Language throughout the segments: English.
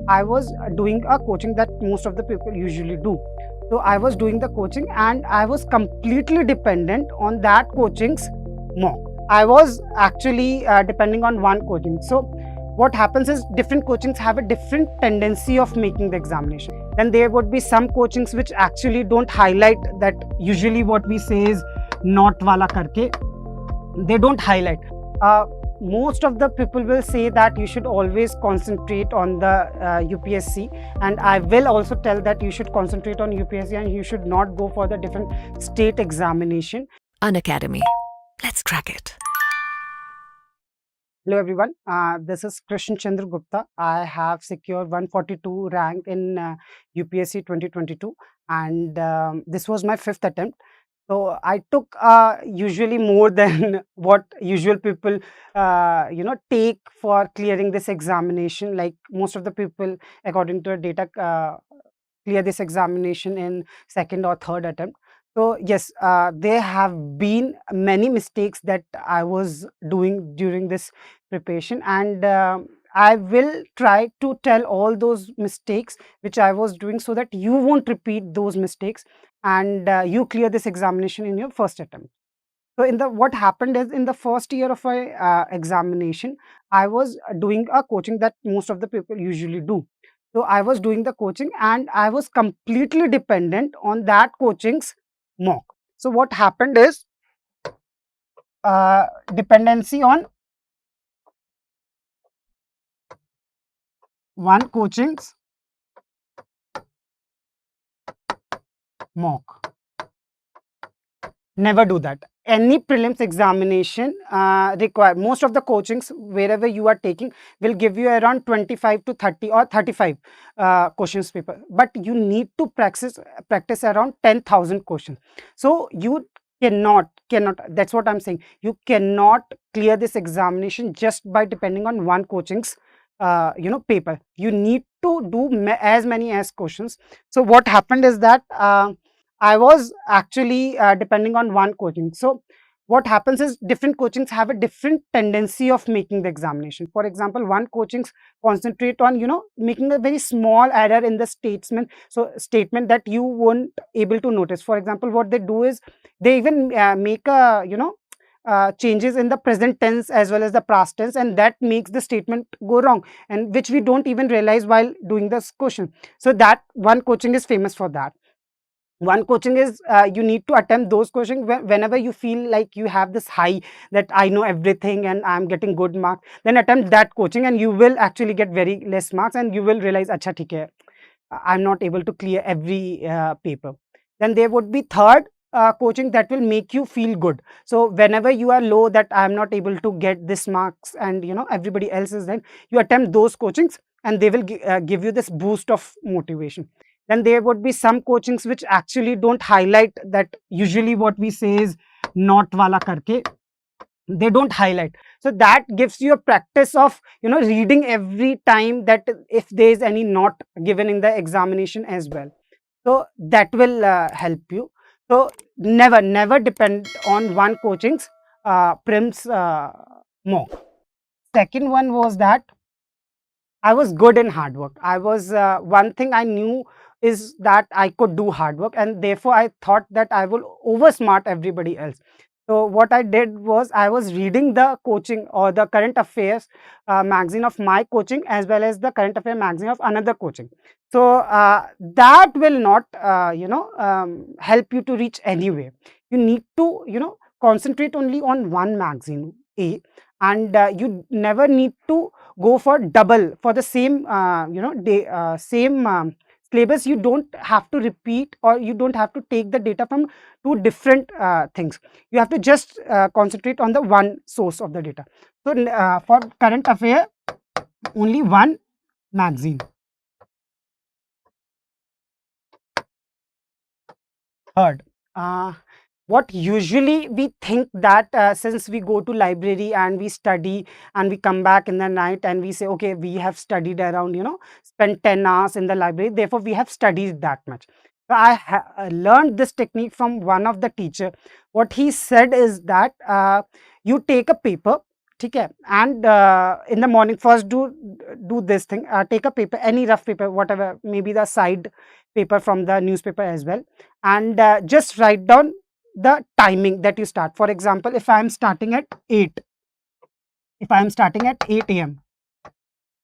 I was doing a coaching that most of the people usually do. So I was doing the coaching and I was completely dependent on that coaching's mock. I was actually depending on one coaching. So what happens is different coachings have a different tendency of making the examination. Then there would be some coachings which actually don't highlight that. Usually what we say is not wala karke, they don't highlight. Most of the people will say that you should always concentrate on the UPSC, and I will also tell that you should concentrate on UPSC and you should not go for the different state examination. Unacademy. Let's crack it. Hello everyone, this is Krishna Chandra Gupta. I have secured 142 rank in UPSC 2022, and this was my 5th attempt. So I took usually more than what usual people take for clearing this examination. Like most of the people, according to the data, clear this examination in 2nd or 3rd attempt. So yes, there have been many mistakes that I was doing during this preparation, and I will try to tell all those mistakes which I was doing so that you won't repeat those mistakes and you clear this examination in your first attempt. So what happened is, in the first year of my examination, I was doing a coaching that most of the people usually do. So I was doing the coaching and I was completely dependent on that coaching's mock. So what happened is, dependency on one coaching's mock. Never do that. Any prelims examination require, most of the coachings wherever you are taking will give you around 25 to 30 or 35 questions paper, but you need to practice around 10,000 questions. So you cannot, that's what I'm saying, you cannot clear this examination just by depending on one coaching's paper. You need to do as many as questions. So what happened is that I was actually depending on one coaching. So what happens is, different coachings have a different tendency of making the examination. For example, one coachings concentrate on making a very small error in the statement that you won't able to notice. For example, what they do is they even make a changes in the present tense as well as the past tense, and that makes the statement go wrong, and which we don't even realize while doing this question. So that one coaching is famous for that. One coaching is, you need to attempt those questions whenever you feel like you have this high that I know everything and I'm getting good marks. Then attempt that coaching and you will actually get very less marks, and you will realize, acha theek hai, I'm not able to clear every paper. Then there would be third coaching that will make you feel good. So whenever you are low, that I'm not able to get this marks and everybody else is, then you attempt those coachings and they will give you this boost of motivation. Then there would be some coachings which actually don't highlight that. Usually what we say is not wala karke, they don't highlight. So that gives you a practice of reading every time, that if there is any not given in the examination as well. So that will help you. So never depend on one coaching's prims mock. Second one was that I was good in hard work. I was one thing I knew is that I could do hard work, and therefore I thought that I will oversmart everybody else. So what I did was, I was reading the coaching or the current affairs magazine of my coaching as well as the current affair magazine of another coaching. So that will not help you to reach anywhere. You need to concentrate only on one magazine A, and you never need to go for double for the same same syllabus. You don't have to repeat, or you don't have to take the data from two different things. You have to just concentrate on the one source of the data. So for current affair, only one magazine. Third, what usually we think that since we go to library and we study and we come back in the night and we say, okay, we have studied around, spent 10 hours in the library, therefore we have studied that much. So I learned this technique from one of the teacher. What he said is that you take a paper ठीक है. And in the morning, first do this thing. Take a paper, any rough paper, whatever, maybe the side paper from the newspaper as well, and just write down the timing that you start. For example, if I am starting at 8, if I am starting at 8 a.m.,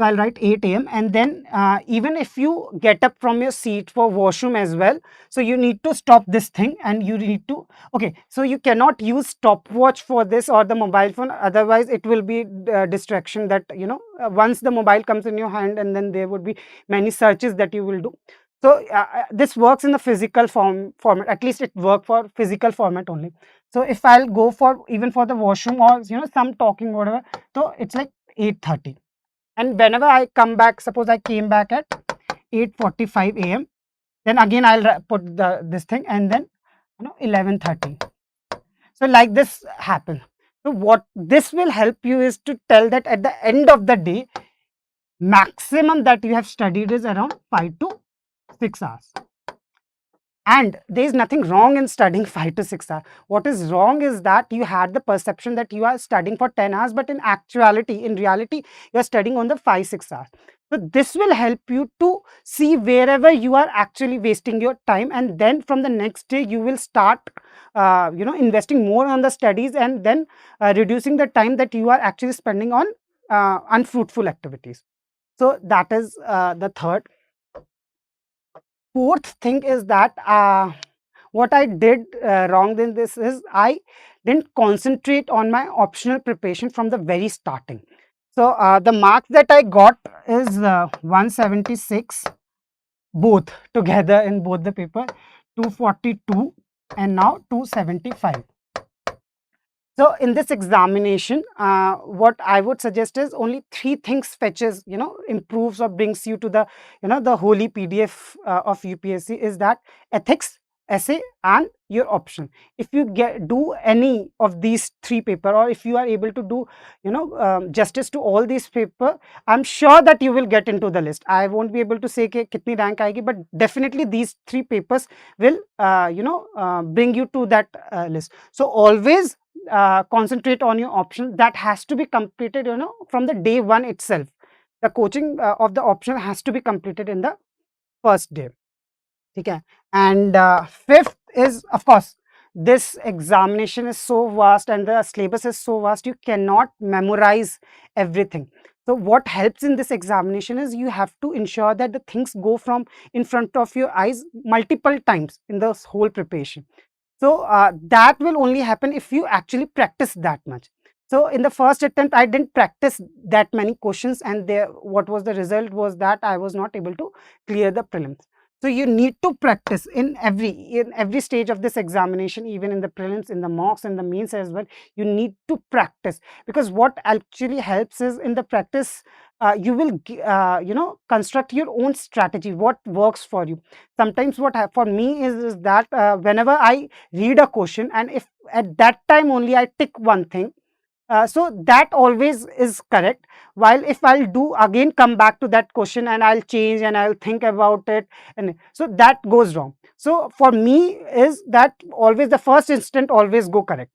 so I'll write 8 a.m. and then even if you get up from your seat for washroom as well, so you need to stop this thing and you need to, okay, so you cannot use stopwatch for this or the mobile phone, otherwise it will be distraction that, once the mobile comes in your hand, and then there would be many searches that you will do. So this works in the physical format, at least it work for physical format only. So if I'll go for even for the washroom or some talking whatever, so it's like 8:30. And whenever I come back, suppose I came back at 8:45 a.m., then again I'll put this thing, and then 11:30. So like this happen. So what this will help you is to tell that at the end of the day, maximum that you have studied is around 5 to 6 hours. And there is nothing wrong in studying 5 to 6 hours. What is wrong is that you had the perception that you are studying for 10 hours, but in actuality, in reality, you are studying on the 5-6 hours. So this will help you to see wherever you are actually wasting your time, and then from the next day you will start investing more on the studies, and then reducing the time that you are actually spending on unfruitful activities. So that is the third. Fourth thing is that what I did wrong in this is I didn't concentrate on my optional preparation from the very starting. So the marks that I got is 176 both together in both the paper, 242 and now 275. So in this examination, what I would suggest is only 3 things fetches, improves or brings you to the, the holy PDF of UPSC, is that ethics, essay, and your option. If you do any of these 3 paper, or if you are able to do, justice to all these paper, I'm sure that you will get into the list. I won't be able to say कि कितनी rank आएगी, but definitely these 3 papers will, bring you to that list. So always concentrate on your option. That has to be completed from the day one itself. The coaching of the option has to be completed in the first day. Okay. And fifth is, of course, this examination is so vast and the syllabus is so vast, you cannot memorize everything. So what helps in this examination is you have to ensure that the things go from in front of your eyes multiple times in the whole preparation. So that will only happen if you actually practice that much. So in the first attempt, I didn't practice that many questions, and what was the result was that I was not able to clear the prelims. So you need to practice in every stage of this examination, even in the prelims, in the mocks, and the mains as well. You need to practice, because what actually helps is in the practice, you will construct your own strategy, what works for you. Sometimes what for me is that whenever I read a question, and if at that time only I tick one thing, so that always is correct. While if I'll do again come back to that question and I'll change and I'll think about it, and so that goes wrong. So for me is that always the first instant always go correct.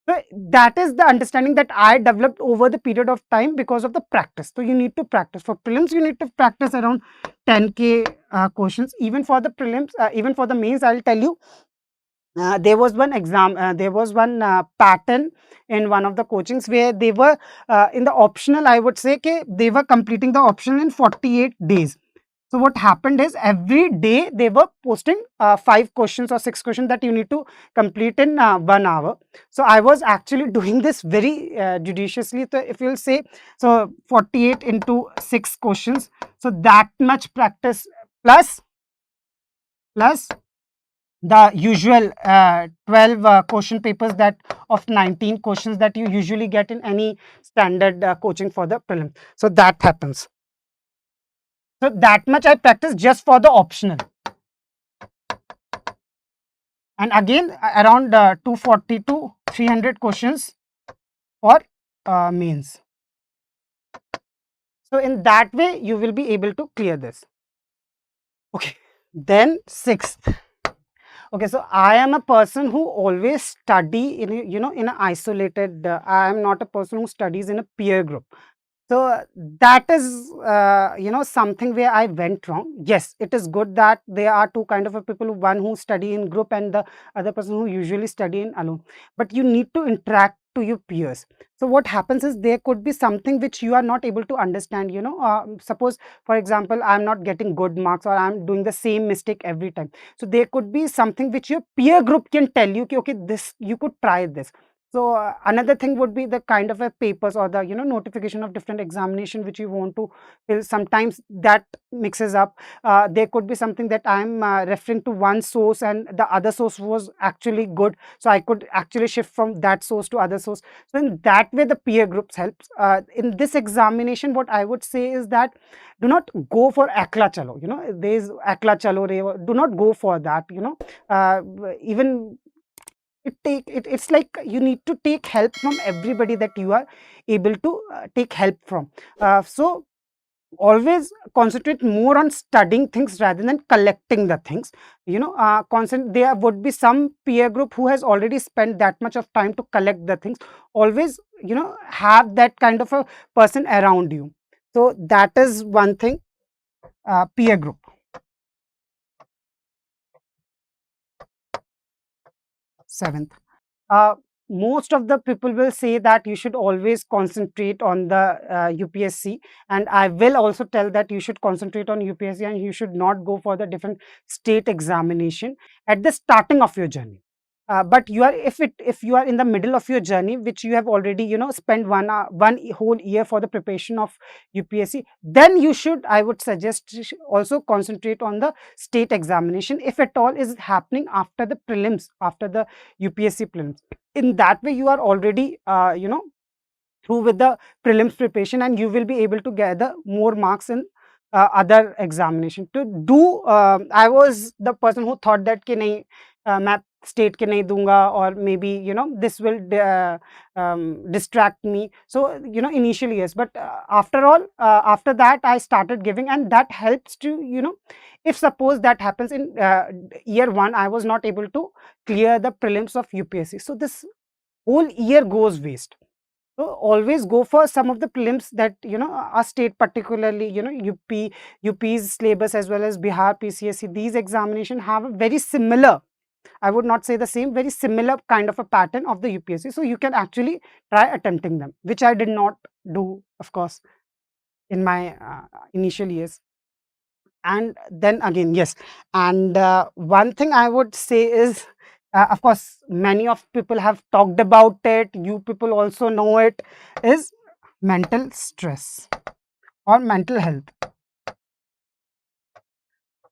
So that is the understanding that I developed over the period of time because of the practice. So you need to practice. For prelims, you need to practice around 10K questions. Even for the prelims, even for the mains, I'll tell you, there was one exam, there was one pattern in one of the coachings where they were in the optional, I would say, they were completing the optional in 48 days. So what happened is every day they were posting 5 questions or 6 questions that you need to complete in 1 hour. So I was actually doing this very judiciously. So if you'll say, so 48 into 6 questions, so that much practice plus the usual 12 question papers that of 19 questions that you usually get in any standard coaching for the prelim. So that happens. So that much I practice just for the optional. And again, around 240 to 300 questions for mains. So in that way, you will be able to clear this. Okay. Then sixth. Okay, so I am a person who always study in in an isolated. I am not a person who studies in a peer group. So that is something where I went wrong. Yes, it is good that there are two kind of a people, one who study in group and the other person who usually study in alone. But you need to interact to your peers. So what happens is there could be something which you are not able to understand. Suppose for example I'm not getting good marks or I'm doing the same mistake every time. So there could be something which your peer group can tell you, ki, okay, this you could try this. So another thing would be the kind of a papers or the notification of different examination which you want to fill. Sometimes that mixes up. There could be something that I'm referring to one source and the other source was actually good, so I could actually shift from that source to other source. So in that way the peer groups helps. In this examination what I would say is that do not go for akla chalo. There is akla chalo re, do not go for that. Uh, Even it's like you need to take help from everybody that you are able to take help from. So always concentrate more on studying things rather than collecting the things. There would be some peer group who has already spent that much of time to collect the things. Always have that kind of a person around you. So that is one thing. Peer group. Seventh, uh, most of the people will say that you should always concentrate on the UPSC, and I will also tell that you should concentrate on UPSC and you should not go for the different state examination at the starting of your journey. But you are if you are in the middle of your journey, which you have already spent one whole year for the preparation of UPSC, then you should, I would suggest, you should also concentrate on the state examination if at all is happening after the prelims, after the UPSC prelims. In that way you are already through with the prelims preparation and you will be able to gather more marks in other examination. To do I was the person who thought that कि नहीं मैं state के नहीं दूंगा, or maybe this will distract me. So initially yes, but after all, after that I started giving, and that helps to if suppose that happens in year 1 I was not able to clear the prelims of UPSC, so this whole year goes waste. So always go for some of the prelims that are state, particularly UP's syllabus as well as Bihar PCSE. These examinations have a very similar, I would not say the same, very similar kind of a pattern of the UPSC. So you can actually try attempting them, which I did not do, of course, in my initial years. And then again, yes, and one thing I would say is, of course many of people have talked about it, you people also know it, is mental stress or mental health.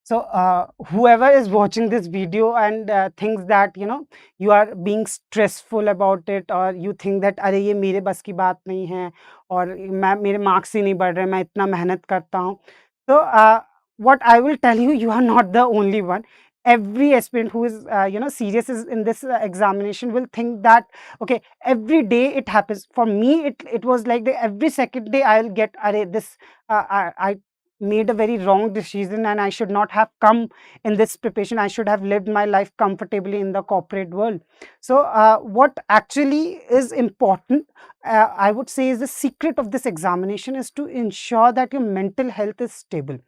So whoever is watching this video and thinks that you are being stressful about it, or you think that अरे ये मेरे बस की बात नहीं है और मैं मेरे मार्क्स ही नहीं बढ़ रहे, मैं इतना मेहनत करता हूँ. So what I will tell you, you are not the only one. Every aspirant who is serious is in this examination will think that okay, every day it happens. For me it was like every second day I'll get array this I made a very wrong decision and I should not have come in this preparation. I should have lived my life comfortably in the corporate world. So what actually is important, I would say, is the secret of this examination is to ensure that your mental health is stable.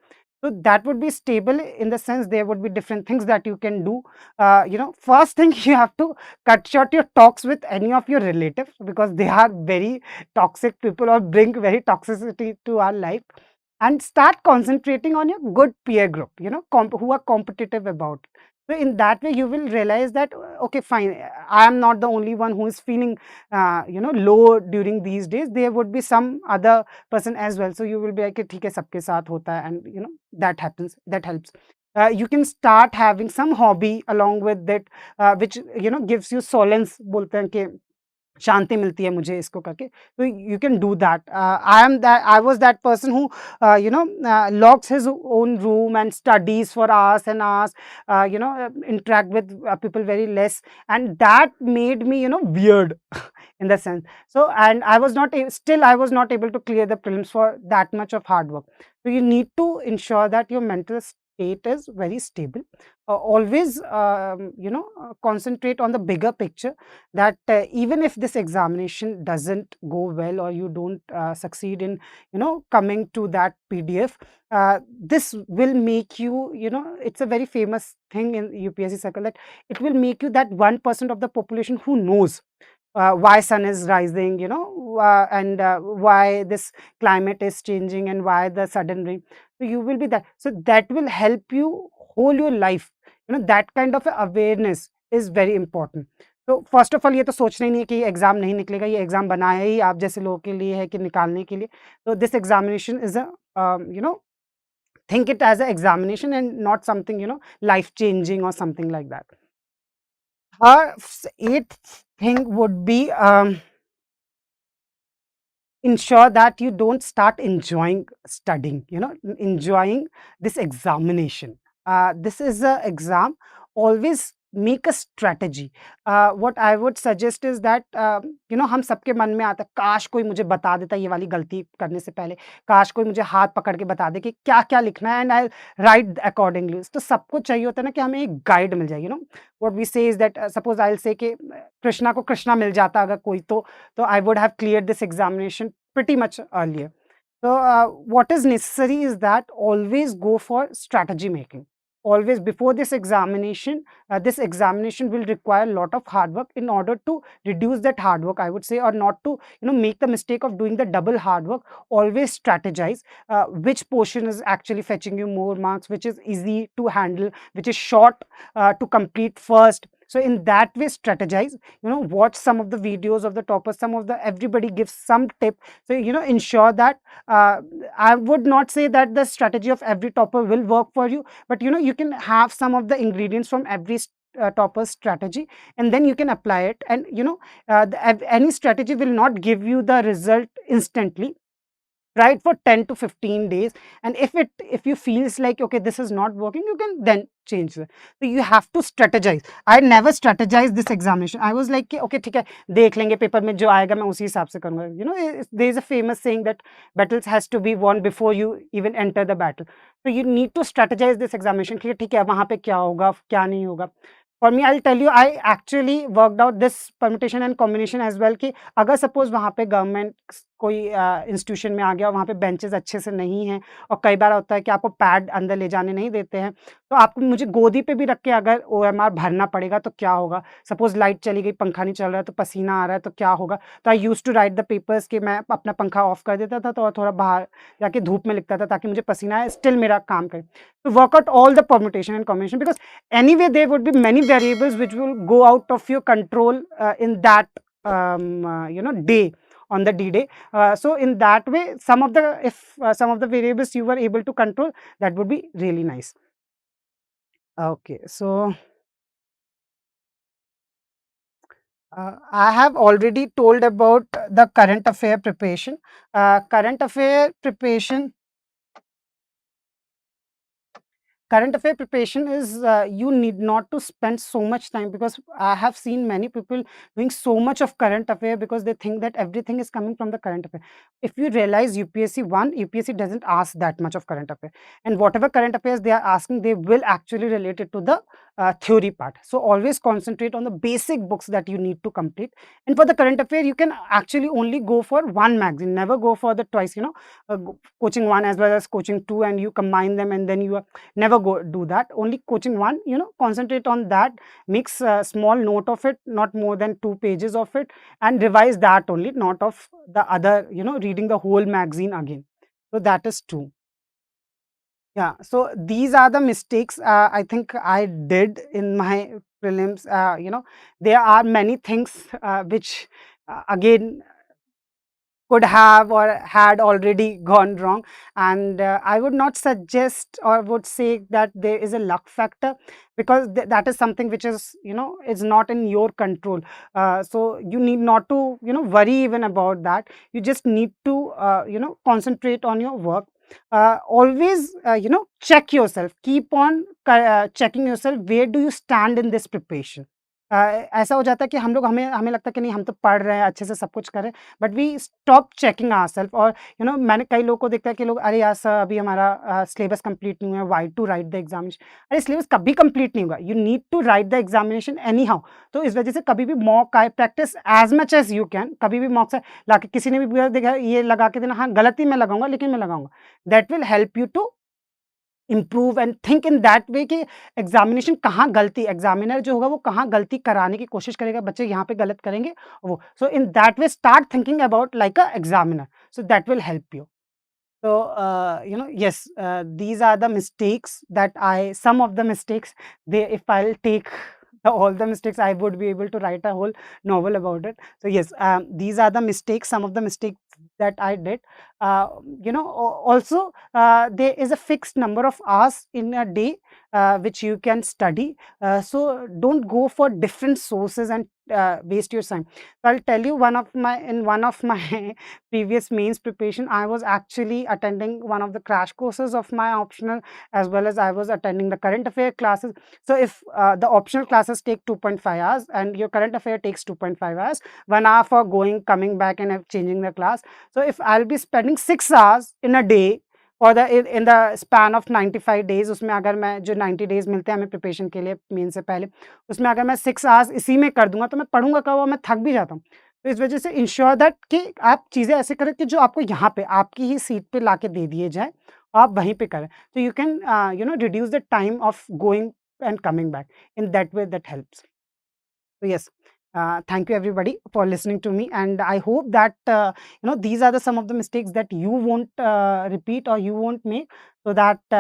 So that would be stable in the sense there would be different things that you can do. First thing, you have to cut short your talks with any of your relatives, because they are very toxic people or bring very toxicity to our life, and start concentrating on your good peer group, who are competitive about it. So in that way you will realize that okay, fine, I am not the only one who is feeling low during these days. There would be some other person as well, so you will be like ठीक है, सबके साथ होता है, and that happens, that helps. You can start having some hobby along with it, which gives you solace, बोलते हैं कि शांति मिलती है मुझे इसको करके. So you can do that. I was that person who locks his own room and studies for hours and hours, interact with people very less, and that made me weird in the sense. So, and I was not still I was not able to clear the prelims for that much of hard work. So you need to ensure that your mental state is very stable. Always, concentrate on the bigger picture, that even if this examination doesn't go well, or you don't succeed in, coming to that PDF, this will make you, it's a very famous thing in UPSC circle, that it will make you that 1% of the population who knows why sun is rising, and why this climate is changing, and why the sudden rain. So you will be that, so that will help you whole your life. That kind of awareness is very important. तो first of all ये तो सोचना ही नहीं है कि ये exam नहीं निकलेगा, ये एग्जाम बनाया ही आप जैसे लोगों के लिए है कि निकालने के लिए. तो this examination is a, think it as an examination and not something, life changing or something like that. Eighth thing would be, ensure that you don't start enjoying studying, enjoying this examination. This is a exam. Always make a strategy. What I would suggest is that, हम सबके मन में आता है, काश कोई मुझे बता देता ये वाली गलती करने से पहले, काश कोई मुझे हाथ पकड़ के बता दे कि क्या क्या लिखना है, एंड आई राइट अकॉर्डिंगली. तो सबको चाहिए होता है ना कि हमें एक गाइड मिल जाए. व्हाट वी से is that, suppose I will say कि कृष्णा को कृष्णा मिल जाता अगर कोई, तो I would have cleared this examination pretty much earlier. So, what is necessary is that always go for strategy making. Always before this examination will require a lot of hard work. In order to reduce that hard work, I would say, or not to, make the mistake of doing the double hard work, always strategize which portion is actually fetching you more marks, which is easy to handle, which is short to complete first. So in that way, strategize, watch some of the videos of the toppers, everybody gives some tip. So, ensure that, I would not say that the strategy of every topper will work for you, but, you can have some of the ingredients from every topper's strategy, and then you can apply it. And, any strategy will not give you the result instantly. Try it for 10 to 15 days, and if you feels like, okay, this is not working, you can then change it. So you have to strategize. I never strategized this examination. I was like, okay, ठीक है, देख लेंगे paper में जो आएगा मैं उसी हिसाब से करूंगा. There is a famous saying that battles has to be won before you even enter the battle. So you need to strategize this examination कि ठीक है वहां पे क्या होगा क्या नहीं होगा. For me, I'll tell you, I actually worked out this permutation and combination as well कि अगर सपोज वहाँ पे गवर्नमेंट कोई इंस्टीट्यूशन में आ गया और वहाँ पे बेंचेस अच्छे से नहीं हैं, और कई बार होता है कि आपको पैड अंदर ले जाने नहीं देते हैं, तो आपको मुझे गोदी पे भी रख के अगर OMR भरना पड़ेगा तो क्या होगा. सपोज लाइट चली गई, पंखा नहीं चल रहा है, तो पसीना आ रहा है, तो क्या होगा. तो I use to write the papers कि मैं अपना पंखा ऑफ कर देता था, तो और थोड़ा बाहर जाके धूप में लिखता था ताकि मुझे पसीना आए, स्टिल मेरा काम करे. तो work out all the permutation and combination, because anyway there would be many variables which will go out of your control in that day, on the D-day. So in that way, some of the variables you were able to control, that would be really nice. Okay, so I have already told about the current affair preparation. Current affair preparation is, you need not to spend so much time, because I have seen many people doing so much of current affair because they think that everything is coming from the current affair. If you realize UPSC doesn't ask that much of current affair, and whatever current affairs they are asking, they will actually relate it to the theory part. So always concentrate on the basic books that you need to complete. And for the current affair, you can actually only go for one magazine, never go for the twice, coaching 1 as well as coaching 2, and you combine them, and then you are never go do that. Only coaching 1, concentrate on that, makes a small note of it, not more than 2 pages of it, and revise that only, not of the other, reading the whole magazine again. So that is 2. Yeah, so these are the mistakes I think I did in my prelims. There are many things which again could have or had already gone wrong, and I would not suggest or would say that there is a luck factor, because that is something which is, is not in your control. So you need not to, worry even about that. You just need to, concentrate on your work. Always, check yourself. Keep on checking yourself. Where do you stand in this preparation? ऐसा हो जाता है कि हमें हमें लगता है कि नहीं हम तो पढ़ रहे हैं, अच्छे से सब कुछ कर रहे हैं, but we stop checking ourself. और मैंने कई लोगों को देखा है कि लोग, अरे यार सर अभी हमारा सिलेबस कंप्लीट नहीं हुआ है, why to write the examination. अरे सिलेबस कभी कंप्लीट नहीं होगा, you need to write the examination anyhow. तो इस वजह से कभी भी मॉक आए, practice as much as you can, कभी भी मॉक से लाके किसी ने भी बोला, देखा ये लगा के देना, हाँ गलत ही मैं लगाऊंगा लेकिन मैं लगाऊंगा, that will help you to improve and think in that way कि एग्जामिनेशन कहाँ गलती, एग्जामिनर जो होगा वो कहाँ गलती कराने की कोशिश करेगा, बच्चे यहाँ पे गलत करेंगे वो। So in that way start thinking about like a examiner, so that will help you. So, yes, these are the mistakes that some of the mistakes, if I'll take all the mistakes, I would be able to write a whole novel about it. So, yes, these are the mistakes, some of the mistakes that I did. Also, there is a fixed number of hours in a day which you can study. So, don't go for different sources and waste your time. So, I'll tell you in one of my previous mains preparation, I was actually attending one of the crash courses of my optional, as well as I was attending the current affair classes. So if the optional classes take 2.5 hours and your current affair takes 2.5 hours, 1 hour for going, coming back and changing the class. So if I'll be spending 6 hours in a day और in the span of 95 days, उसमें अगर मैं जो 90 days मिलते हैं हमें preparation के लिए मेन से पहले, उसमें अगर मैं 6 आवर्स इसी में कर दूंगा तो मैं पढ़ूंगा कब और मैं थक भी जाता हूँ। तो इस वजह से इंश्योर दैट कि आप चीज़ें ऐसे करें कि जो आपको यहाँ पे आपकी ही सीट पे लाके दे दिए जाए, आप वहीं पे करें। तो you can reduce the time of going and coming back, in that way that helps. So yes, thank you everybody for listening to me, and I hope that these are some of the mistakes that you won't repeat or you won't make, so that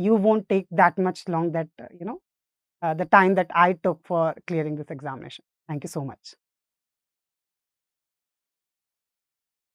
you won't take that much long that the time that I took for clearing this examination. Thank you so much.